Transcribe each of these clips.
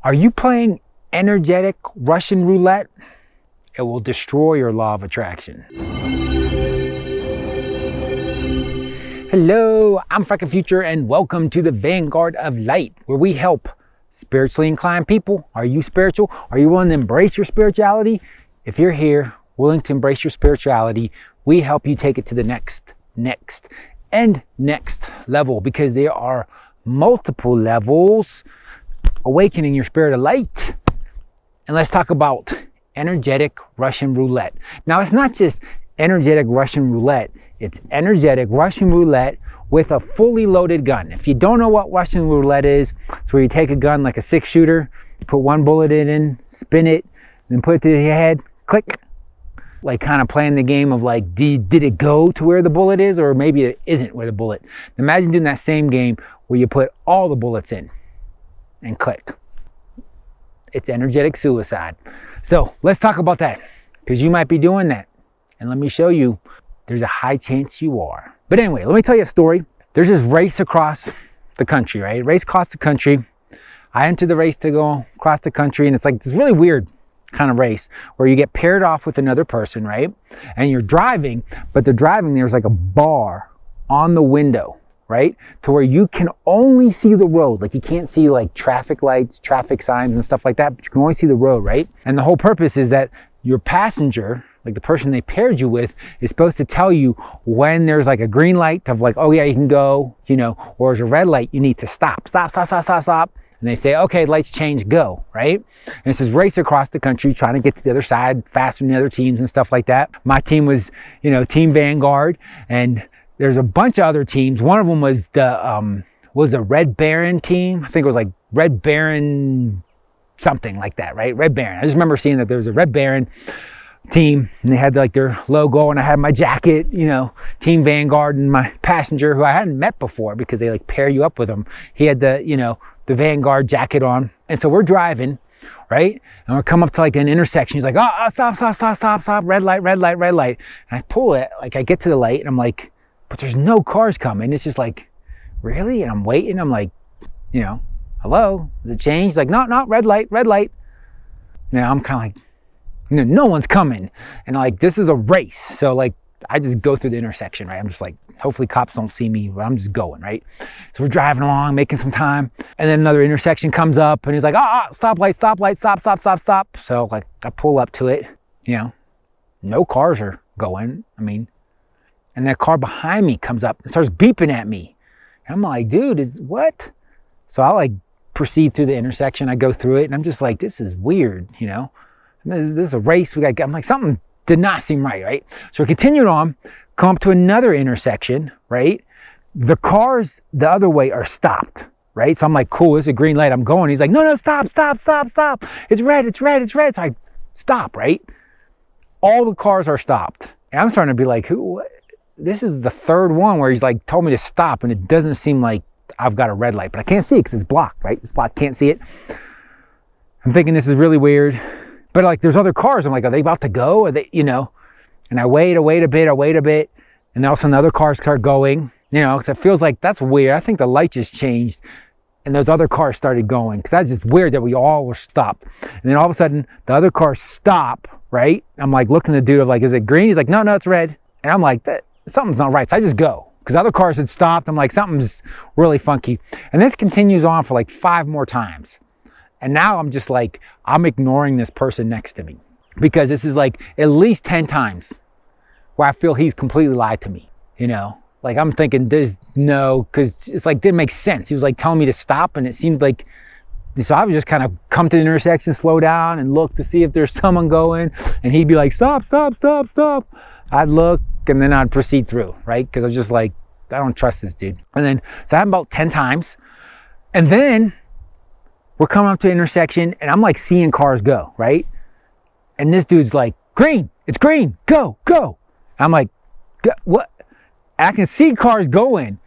Are you playing energetic Russian roulette? It will destroy your law of attraction. Hello, I'm Fracking Future and welcome to the Vanguard of Light, where we help spiritually inclined people. Are you spiritual? Are you willing to embrace your spirituality? If you're here, willing to embrace your spirituality, we help you take it to the next level, because there are multiple levels. Awakening your spirit of light. And let's talk about energetic Russian roulette. Now, it's not just energetic Russian roulette, it's energetic Russian roulette with a fully loaded gun. If you don't know what Russian roulette is, it's where you take a gun like a 6-shooter, put one bullet in, spin it, then put it to your head, click. Like kind of playing the game of like, did it go to where the bullet is, or maybe it isn't where the bullet. Imagine doing that same game where you put all the bullets in and click. It's energetic suicide. So let's talk about that, because you might be doing that. And let me show you, there's a high chance you are. But anyway, let me tell you a story. There's this race across the country, right? Race across the country. I entered the race to go across the country, and it's like this really weird kind of race where you get paired off with another person, right? And you're driving, but there's like a bar on the window, right? To where you can only see the road. Like you can't see like traffic lights, traffic signs and stuff like that, but you can only see the road, right? And the whole purpose is that your passenger, like the person they paired you with, is supposed to tell you when there's like a green light of like, oh yeah, you can go, you know, or there's a red light, you need to stop. And they say, okay, lights change, go, right? And it says race across the country, trying to get to the other side faster than the other teams and stuff like that. My team was, you know, Team Vanguard, and there's a bunch of other teams. One of them was the Red Baron team. I think it was like Red Baron, something like that, right? Red Baron. I just remember seeing that there was a Red Baron team, and they had like their logo, and I had my jacket, you know, Team Vanguard, and my passenger, who I hadn't met before because they like pair you up with them, he had the, you know, the Vanguard jacket on. And so we're driving, right? And we're coming up to like an intersection. He's like, oh, stop, red light. And I pull it, like I get to the light, and I'm like, but there's no cars coming. It's just like, really? And I'm waiting. I'm like, you know, hello, does it change? He's like, no, red light. Now I'm kind of like, you know, no one's coming. And like, this is a race. So like, I just go through the intersection, right? I'm just like, hopefully cops don't see me, but I'm just going, right? So we're driving along, making some time. And then another intersection comes up, and he's like, stoplight, stop. So like, I pull up to it, you know, no cars are going. I mean, and that car behind me comes up and starts beeping at me. And I'm like, dude, what? So I like proceed through the intersection. I go through it, and I'm just like, this is weird, you know? This is a race. I'm like, something did not seem right? So we continued on, come up to another intersection, right? The cars the other way are stopped, right? So I'm like, cool, it's a green light, I'm going. He's like, no, stop. It's red. So I stop, right? All the cars are stopped. And I'm starting to be like, what? This is the third one where he's like told me to stop, and it doesn't seem like I've got a red light, but I can't see it because it's blocked, right? It's blocked, can't see it. I'm thinking this is really weird. But like, there's other cars. I'm like, are they about to go? Are they, you know? And I wait a bit. And then all of a sudden, other cars start going, you know, because it feels like that's weird. I think the light just changed, and those other cars started going, because that's just weird that we all were stopped. And then all of a sudden, the other cars stop, right? I'm like looking at the dude of like, is it green? He's like, no, it's red. And I'm like, something's not right. So I just go, because other cars had stopped. I'm like, something's really funky. And this continues on for like 5 more times. And now I'm just like, I'm ignoring this person next to me, because this is like at least 10 times where I feel he's completely lied to me, you know? Like I'm thinking because it's like, didn't make sense. He was like telling me to stop, and it seemed like, so I would just kind of come to the intersection, slow down and look to see if there's someone going, and he'd be like, stop. I'd look, and then I'd proceed through, right? Because I was just like, I don't trust this dude. And then, so I happened about 10 times, and then we're coming up to an intersection, and I'm like seeing cars go, right? And this dude's like, green, it's green, go. I'm like, what? And I can see cars going,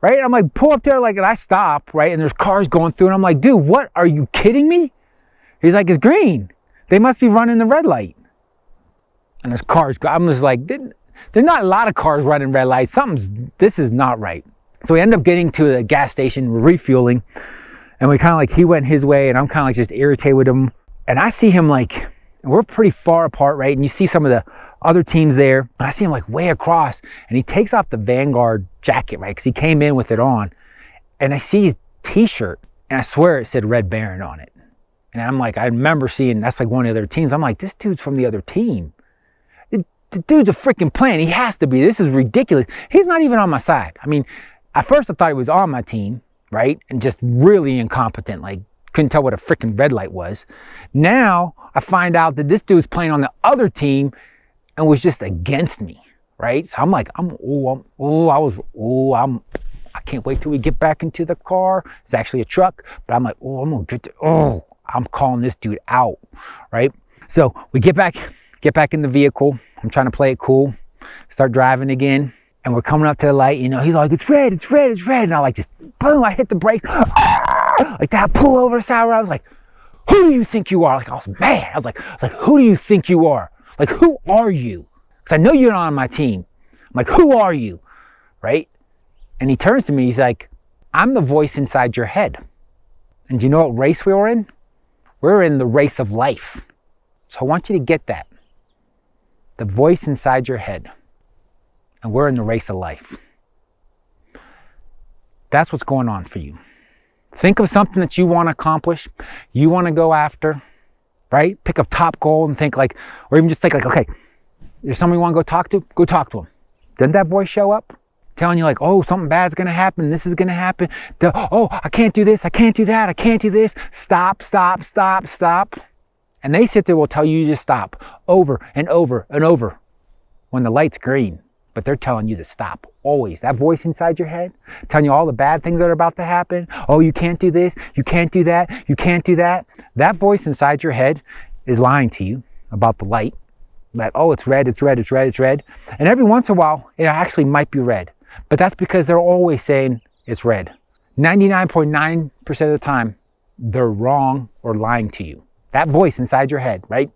right? I'm like, pull up there, like, and I stop, right? And there's cars going through, and I'm like, dude, what? Are you kidding me? He's like, it's green. They must be running the red light. And there's cars. I'm just like, there's not a lot of cars running red lights. This is not right. So we end up getting to the gas station, refueling. And we kind of like, he went his way and I'm kind of like just irritated with him. And I see him like, we're pretty far apart, right? And you see some of the other teams there. And I see him like way across and he takes off the Vanguard jacket, right? Because he came in with it on. And I see his t-shirt and I swear it said Red Baron on it. And I'm like, I remember seeing, that's like one of the other teams. I'm like, this dude's from the other team. The dude's a freaking plant. He has to be. This is ridiculous. He's not even on my side. I mean, at first I thought he was on my team, right? And just really incompetent, like couldn't tell what a freaking red light was. Now I find out that this dude's playing on the other team and was just against me, right? So I'm like, I can't wait till we get back into the car. It's actually a truck, but I'm like, I'm calling this dude out, right? So we get back in the vehicle. I'm trying to play it cool, start driving again. And we're coming up to the light, you know, he's like, it's red, it's red, it's red. And I like just, boom, I hit the brakes. Like that, pull over the side where I was like, who do you think you are? Like, I was mad. I was like, who do you think you are? Like, who are you? Because I know you're not on my team. I'm like, who are you? Right? And he turns to me, he's like, I'm the voice inside your head. And do you know what race we were in? We're in the race of life. So I want you to get that. The voice inside your head. And we're in the race of life. That's what's going on for you. Think of something that you want to accomplish, you want to go after, right? Pick a top goal and think like, or even just think like, okay, there's someone you want to go talk to? Go talk to them. Doesn't that voice show up? Telling you like, oh, something bad's going to happen. This is going to happen. Oh, I can't do this. I can't do that. I can't do this. Stop, stop, stop, stop. And they sit there will tell you to stop over and over and over when the light's green. But they're telling you to stop, always. That voice inside your head, telling you all the bad things that are about to happen. Oh, you can't do this, you can't do that, you can't do that. That voice inside your head is lying to you about the light. That, oh, it's red, it's red, it's red, it's red. And every once in a while, it actually might be red. But that's because they're always saying it's red. 99.9% of the time, they're wrong or lying to you. That voice inside your head, right,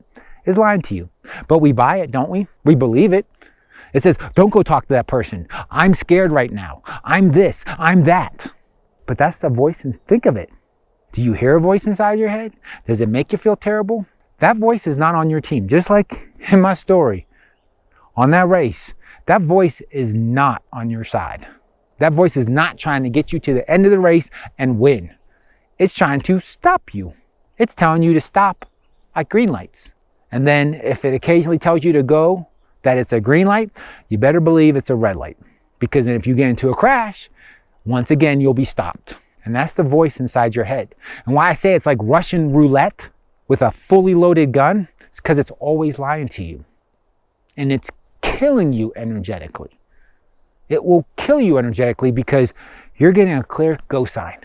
is lying to you. But we buy it, don't we? We believe it. It says, don't go talk to that person. I'm scared right now. I'm this, I'm that. But that's the voice, and think of it. Do you hear a voice inside your head? Does it make you feel terrible? That voice is not on your team. Just like in my story, on that race, that voice is not on your side. That voice is not trying to get you to the end of the race and win. It's trying to stop you. It's telling you to stop at green lights. And then if it occasionally tells you to go, that it's a green light, you better believe it's a red light. Because then if you get into a crash, once again, you'll be stopped. And that's the voice inside your head. And why I say it's like Russian roulette with a fully loaded gun, it's because it's always lying to you. And it's killing you energetically. It will kill you energetically because you're getting a clear go sign.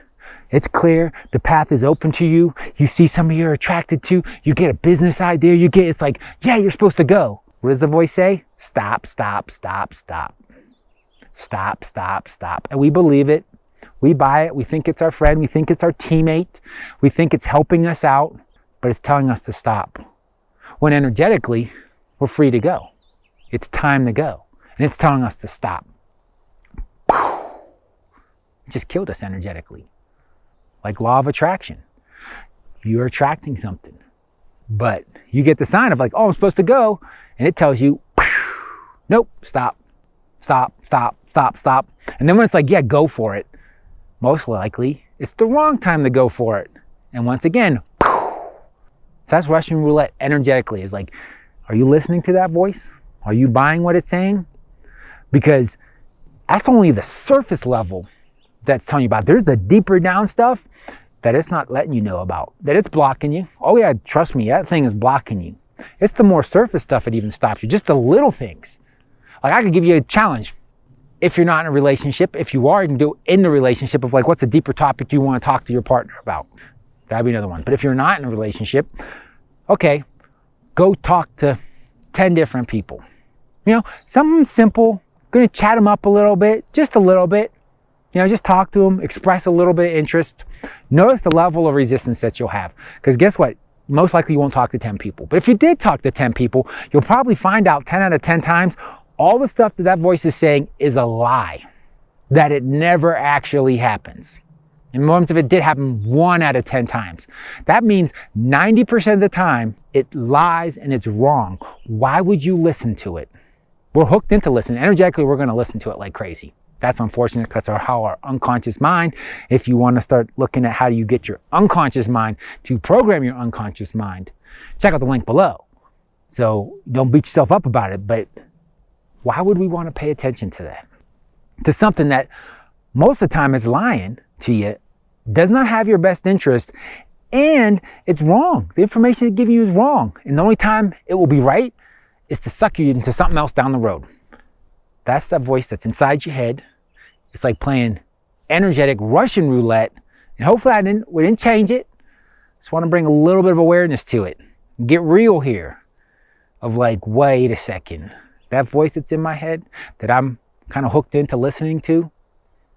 It's clear, the path is open to you. You see somebody you're attracted to, you get a business idea, it's like, yeah, you're supposed to go. What does the voice say? Stop, stop, stop, stop. Stop, stop, stop. And we believe it. We buy it. We think it's our friend. We think it's our teammate. We think it's helping us out, but it's telling us to stop. When energetically, we're free to go. It's time to go. And it's telling us to stop. It just killed us energetically. Like law of attraction. You're attracting something. But you get the sign of like, oh, I'm supposed to go. And it tells you, nope, stop, stop, stop, stop, stop. And then when it's like, yeah, go for it, most likely it's the wrong time to go for it. And once again, so that's Russian roulette energetically. Is like, are you listening to that voice? Are you buying what it's saying? Because that's only the surface level that's telling you about. There's the deeper down stuff that it's not letting you know about, that it's blocking you. Oh yeah, trust me, that thing is blocking you. It's the more surface stuff that even stops you, just the little things. Like I could give you a challenge. If you're not in a relationship, if you are, you can do it in the relationship of like, what's a deeper topic you want to talk to your partner about? That'd be another one. But if you're not in a relationship, okay, go talk to 10 different people. You know, something simple, gonna chat them up a little bit, just a little bit. You know, just talk to them, express a little bit of interest. Notice the level of resistance that you'll have. Because guess what? Most likely you won't talk to 10 people. But if you did talk to 10 people, you'll probably find out 10 out of 10 times, all the stuff that voice is saying is a lie. That it never actually happens. And what if it did happen 1 out of 10 times? That means 90% of the time it lies and it's wrong. Why would you listen to it? We're hooked into listening. Energetically, we're going to listen to it like crazy. That's unfortunate because that's how our unconscious mind, if you want to start looking at how you get your unconscious mind to program your unconscious mind, check out the link below. So don't beat yourself up about it, but why would we want to pay attention to that? To something that most of the time is lying to you, does not have your best interest, and it's wrong. The information it's giving you is wrong. And the only time it will be right is to suck you into something else down the road. That's that voice that's inside your head. It's like playing energetic Russian roulette. And hopefully we didn't change it. Just want to bring a little bit of awareness to it. Get real here of like, wait a second. That voice that's in my head that I'm kind of hooked into listening to,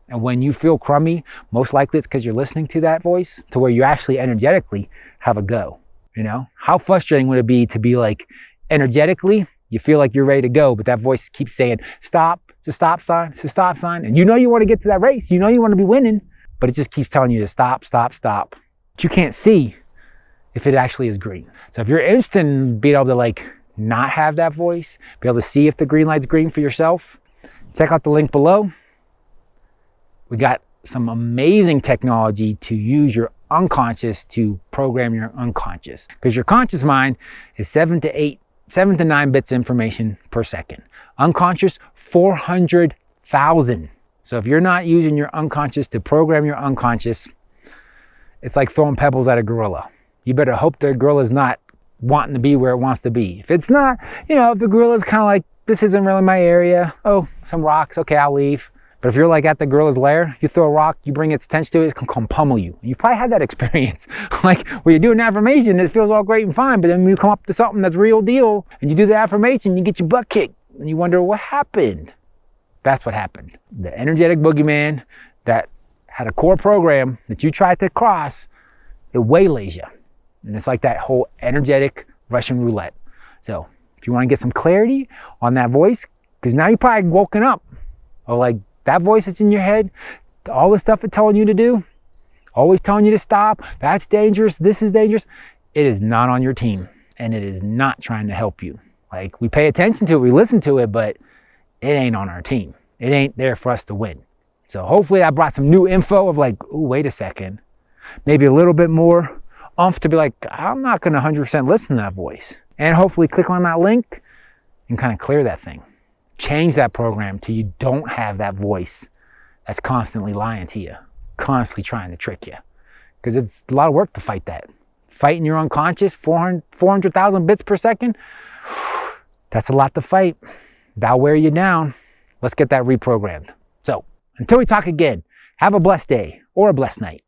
and when you feel crummy, most likely it's because you're listening to that voice to where you actually energetically have a go. You know, how frustrating would it be to be like energetically, you feel like you're ready to go, but that voice keeps saying, stop, it's a stop sign, it's a stop sign. And you know you want to get to that race, you know you want to be winning, but it just keeps telling you to stop, stop, stop. But you can't see if it actually is green. So if you're interested in being able to like not have that voice, be able to see if the green light's green for yourself, check out the link below. We got some amazing technology to use your unconscious to program your unconscious, because your conscious mind is 7 to 9 bits of information per second. Unconscious, 400,000. So if you're not using your unconscious to program your unconscious, it's like throwing pebbles at a gorilla. You better hope the gorilla's not wanting to be where it wants to be. If it's not, you know, if the gorilla's kind of like, this isn't really my area. Oh, some rocks. Okay, I'll leave. But if you're like at the gorilla's lair, you throw a rock, you bring its attention to it, it's gonna come pummel you. And you probably had that experience. Like when you do an affirmation, it feels all great and fine, but then when you come up to something that's real deal and you do the affirmation, you get your butt kicked and you wonder what happened. That's what happened. The energetic boogeyman that had a core program that you tried to cross, it waylays you. And it's like that whole energetic Russian roulette. So if you want to get some clarity on that voice, because now you're probably woken up, or like that voice that's in your head, all the stuff it's telling you to do, always telling you to stop, that's dangerous, this is dangerous, it is not on your team, and it is not trying to help you. Like, we pay attention to it, we listen to it, but it ain't on our team. It ain't there for us to win. So hopefully I brought some new info of like, oh, wait a second, maybe a little bit more oomph to be like, I'm not going to 100% listen to that voice. And hopefully click on that link and kind of clear that thing. Change that program till you don't have that voice that's constantly lying to you, constantly trying to trick you. Because it's a lot of work to fight that. Fighting your unconscious, 400,000 bits per second, that's a lot to fight. That'll wear you down. Let's get that reprogrammed. So until we talk again, have a blessed day or a blessed night.